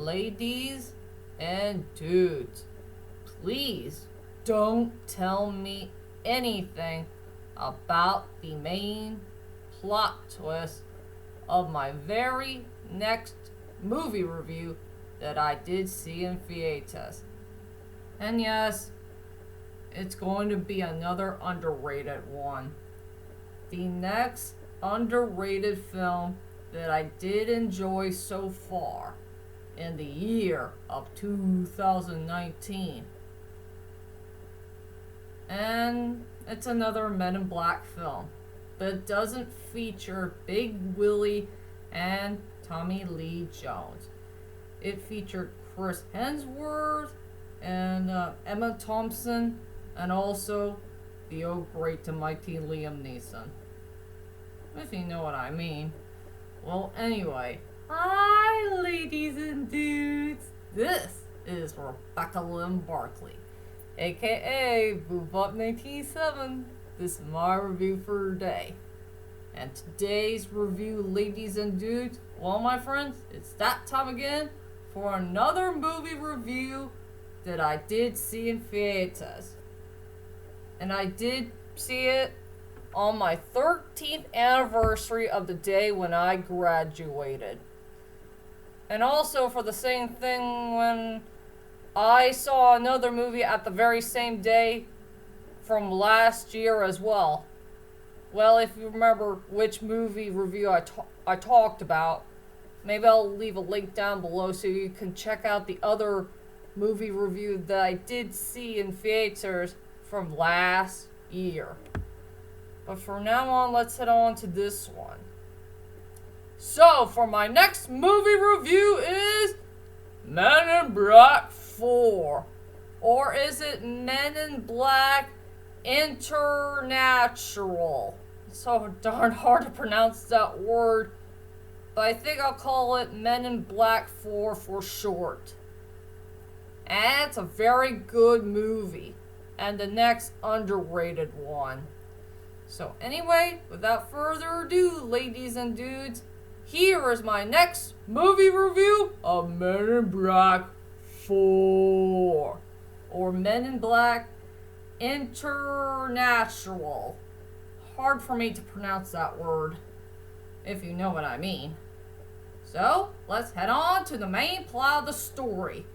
ladies and dudes, please don't tell me anything about the main plot twist of my very next movie review that I did see in theaters. And yes, it's going to be another underrated one. The next underrated film that I did enjoy so far in the year of 2019. And it's another Men in Black film, but it doesn't feature Big Willie and Tommy Lee Jones. It featured Chris Hemsworth and Emma Thompson, and also the oh great and mighty Liam Neeson, if you know what I mean. Well, anyway, hi ladies and dudes, this is Rebecca Lynn Barkley, aka Boobop197. This is my review for today. And today's review, ladies and dudes, well, my friends, it's that time again for another movie review that I did see in theaters. And I did see it on my 13th anniversary of the day when I graduated. And also for the same thing when I saw another movie at the very same day from last year as well. Well, if you remember which movie review I talked about, maybe I'll leave a link down below so you can check out the other movie review that I did see in theaters from last year. But from now on, let's head on to this one. So, for my next movie review is Men in Black 4. Or is it Men in Black International? It's so darn hard to pronounce that word, but I think I'll call it Men in Black 4 for short. And it's a very good movie, and the next underrated one. So anyway, without further ado, ladies and dudes, here is my next movie review of Men in Black 4. Or Men in Black International. Hard for me to pronounce that word, if you know what I mean. So, let's head on to the main plot of the story.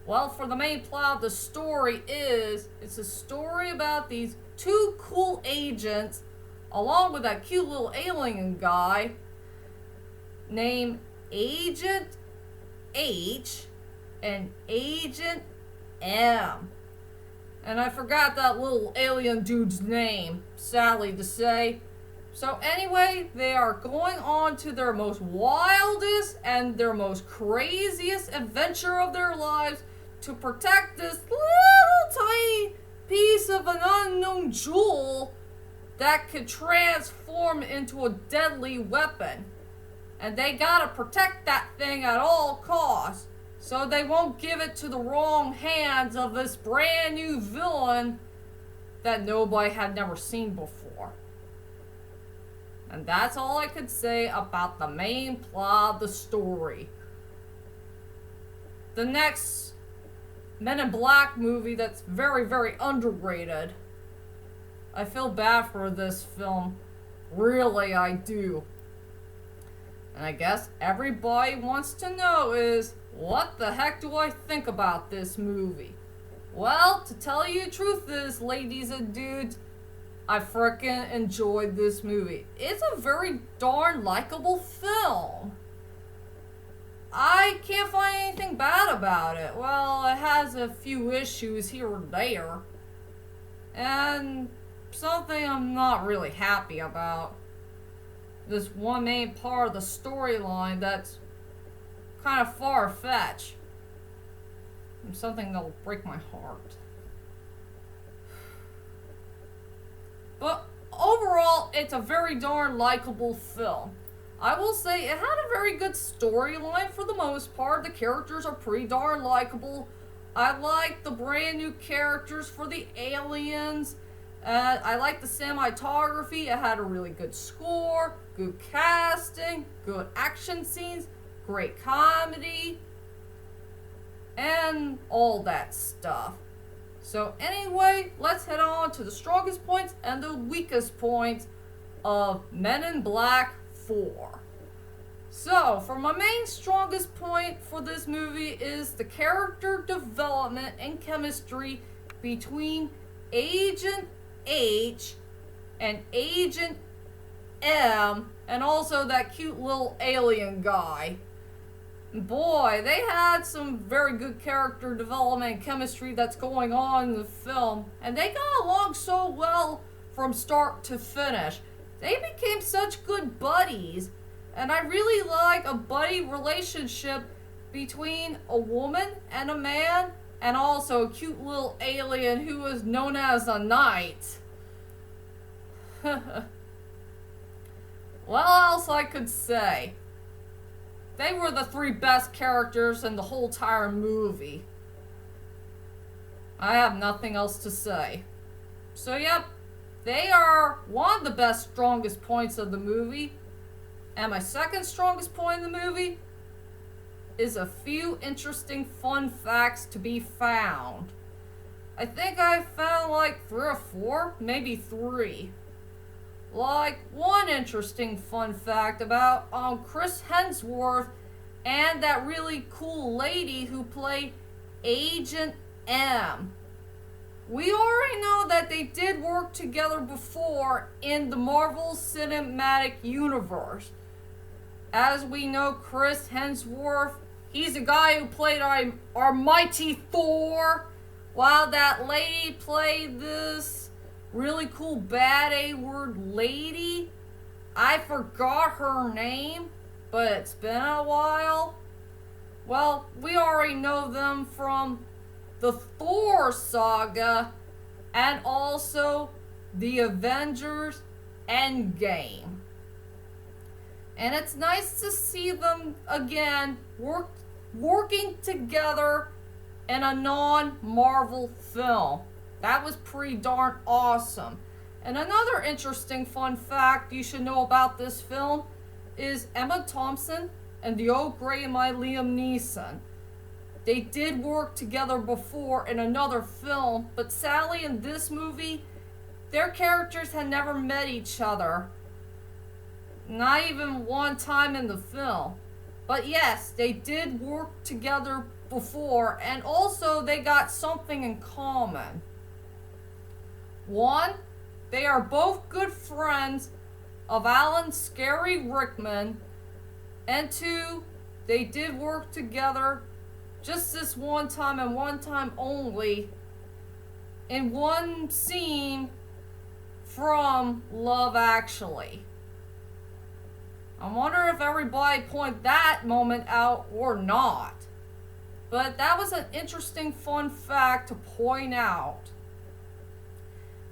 Well, for the main plot of the story it's a story about these two cool agents, along with that cute little alien guy, named Agent H and Agent M. And I forgot that little alien dude's name, sadly to say. So anyway, they are going on to their most wildest and their most craziest adventure of their lives to protect this little tiny piece of an unknown jewel that could transform into a deadly weapon. And they gotta protect that thing at all costs, so they won't give it to the wrong hands of this brand new villain that nobody had never seen before. And that's all I could say about the main plot of the story. The next Men in Black movie that's very, very underrated. I feel bad for this film. Really, I do. And I guess everybody wants to know is, what the heck do I think about this movie? Well, to tell you the truth is, ladies and dudes, I frickin' enjoyed this movie. It's a very darn likable film. I can't find anything bad about it. Well, it has a few issues here and there. And something I'm not really happy about. This one main part of the storyline that's kind of far-fetched. And something that'll break my heart. But overall, it's a very darn likable film. I will say it had a very good storyline for the most part. The characters are pretty darn likable. I like the brand new characters for the aliens. I like the cinematography. It had a really good score, good casting, good action scenes, great comedy. and all that stuff. So anyway, let's head on to the strongest points and the weakest points of Men in Black 4. So, for my main strongest point for this movie is the character development and chemistry between Agent H and Agent M, and also that cute little alien guy. Boy, they had some very good character development and chemistry that's going on in the film, and they got along so well from start to finish. They became such good buddies, and I really like a buddy relationship between a woman and a man, and also a cute little alien who is known as a knight. What else I could say? They were the three best characters in the whole entire movie. I have nothing else to say. So yep, they are one of the best, strongest points of the movie. And my second strongest point in the movie is a few interesting fun facts to be found. I think I found like 3 or 4, maybe 3. Like, one interesting fun fact about Chris Hemsworth and that really cool lady who played Agent M. We already know that they did work together before in the Marvel Cinematic Universe. As we know, Chris Hemsworth, he's the guy who played our mighty Thor, while that lady played this really cool bad A-word lady. I forgot her name, but it's been a while. Well, we already know them from the Thor saga and also the Avengers Endgame. And it's nice to see them again working together in a non-Marvel film. That was pretty darn awesome. And another interesting fun fact you should know about this film is Emma Thompson and the old gray and my Liam Neeson. They did work together before in another film, but sadly in this movie, their characters had never met each other. Not even one time in the film. But yes, they did work together before, and also they got something in common. 1, they are both good friends of Alan Scary Rickman, and 2, they did work together just this one time and one time only in one scene from Love Actually. I wonder if everybody pointed that moment out or not. But that was an interesting fun fact to point out.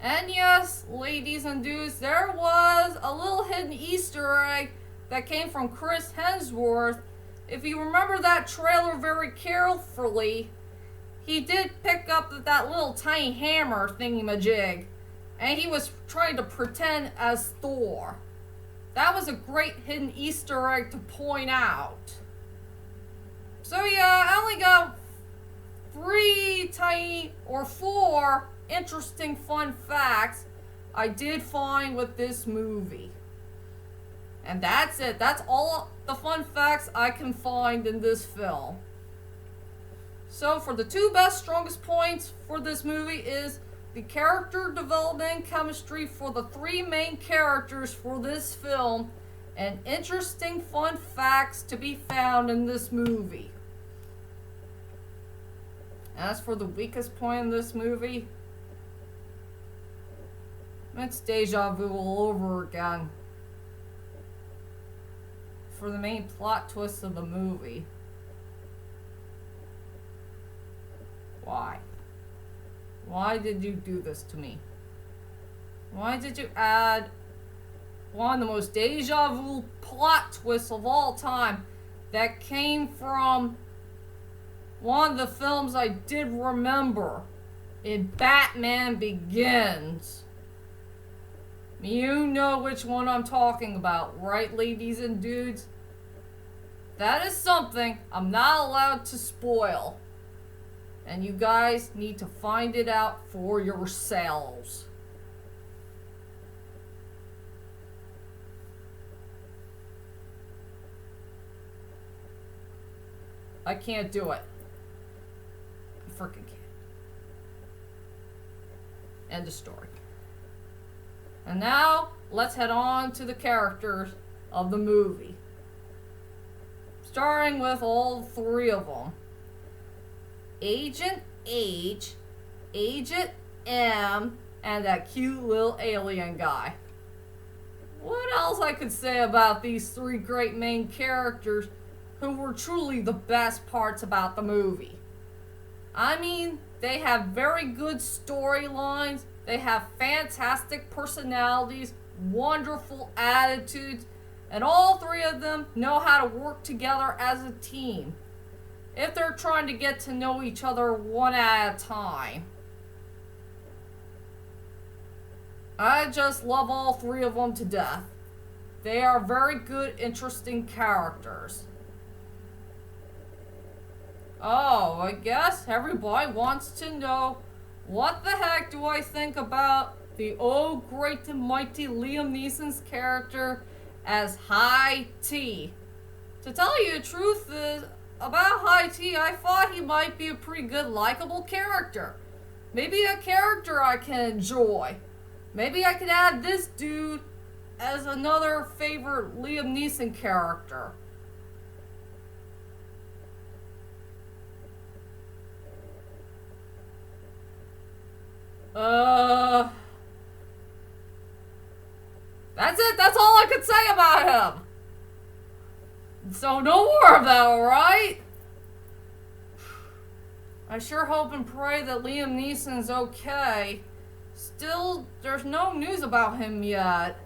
And yes, ladies and dudes, there was a little hidden Easter egg that came from Chris Hemsworth. If you remember that trailer very carefully, he did pick up that little tiny hammer thingy-majig, and he was trying to pretend as Thor. That was a great hidden Easter egg to point out. So yeah, I only got 3 tiny or 4 interesting fun facts I did find with this movie. And that's it. That's all the fun facts I can find in this film. So for the 2 best, strongest points for this movie is the character development and chemistry for the 3 main characters for this film, and interesting fun facts to be found in this movie. As for the weakest point in this movie, it's deja vu all over again. For the main plot twist of the movie. Why? Why did you do this to me? Why did you add one of the most deja vu plot twists of all time that came from one of the films I did remember in Batman Begins? You know which one I'm talking about, right, ladies and dudes? That is something I'm not allowed to spoil. And you guys need to find it out for yourselves. I can't do it. I freaking can't. End of story. And now, let's head on to the characters of the movie. Starting with all three of them. Agent H, Agent M, and that cute little alien guy. What else I could say about these three great main characters who were truly the best parts about the movie? I mean, they have very good storylines, they have fantastic personalities, wonderful attitudes, and all three of them know how to work together as a team if they're trying to get to know each other one at a time. I just love all three of them to death. They are very good, interesting characters. Oh, I guess everybody wants to know, what the heck do I think about the oh great and mighty Liam Neeson's character as High T? To tell you the truth, about High T, I thought he might be a pretty good, likable character. Maybe a character I can enjoy. Maybe I could add this dude as another favorite Liam Neeson character. That's it. That's all I could say about him. So no more of that, alright? I sure hope and pray that Liam Neeson's okay. Still, there's no news about him yet.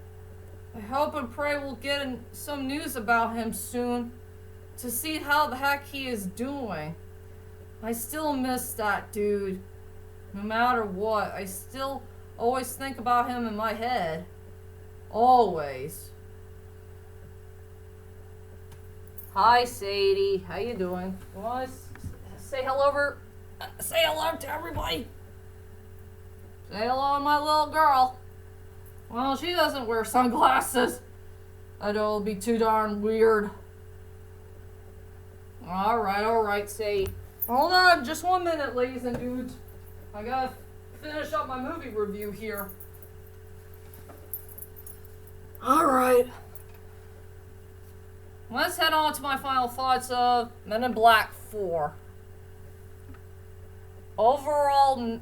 I hope and pray we'll get some news about him soon to see how the heck he is doing. I still miss that dude. No matter what, I still always think about him in my head. Always. Hi, Sadie. How you doing? You want to say hello say hello to everybody? Say hello to my little girl. Well, she doesn't wear sunglasses. I know it'll be too darn weird. Alright, Sadie. Hold on, just 1 minute, ladies and dudes. I gotta finish up my movie review here. Alright. Let's head on to my final thoughts of Men in Black 4. Overall,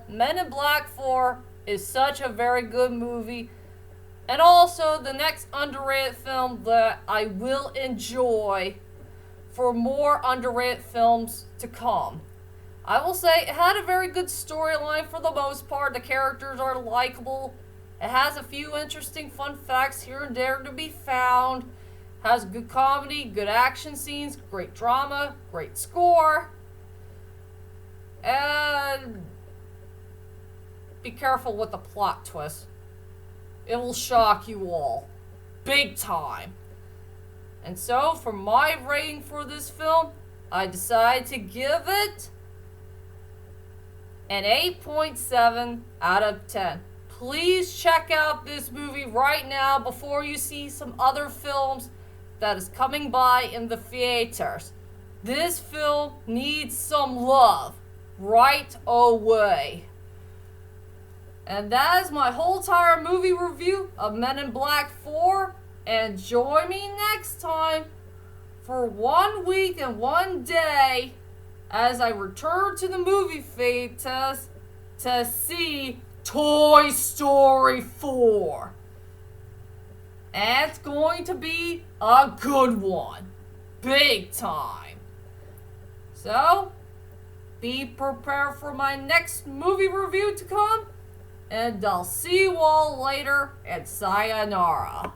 Men in Black 4 is such a very good movie. And also the next underrated film that I will enjoy for more underrated films to come. I will say it had a very good storyline for the most part. The characters are likable. It has a few interesting fun facts here and there to be found. Has good comedy, good action scenes, great drama, great score. And be careful with the plot twist. It will shock you all. Big time. And so, for my rating for this film, I decided to give it an 8.7 out of 10. Please check out this movie right now before you see some other films that is coming by in the theaters. This film needs some love right away. And that is my whole entire movie review of Men in Black 4. And join me next time for 1 week and 1 day as I return to the movie theaters to see Toy Story 4. And it's going to be a good one. Big time. So, be prepared for my next movie review to come. And I'll see you all later, and sayonara.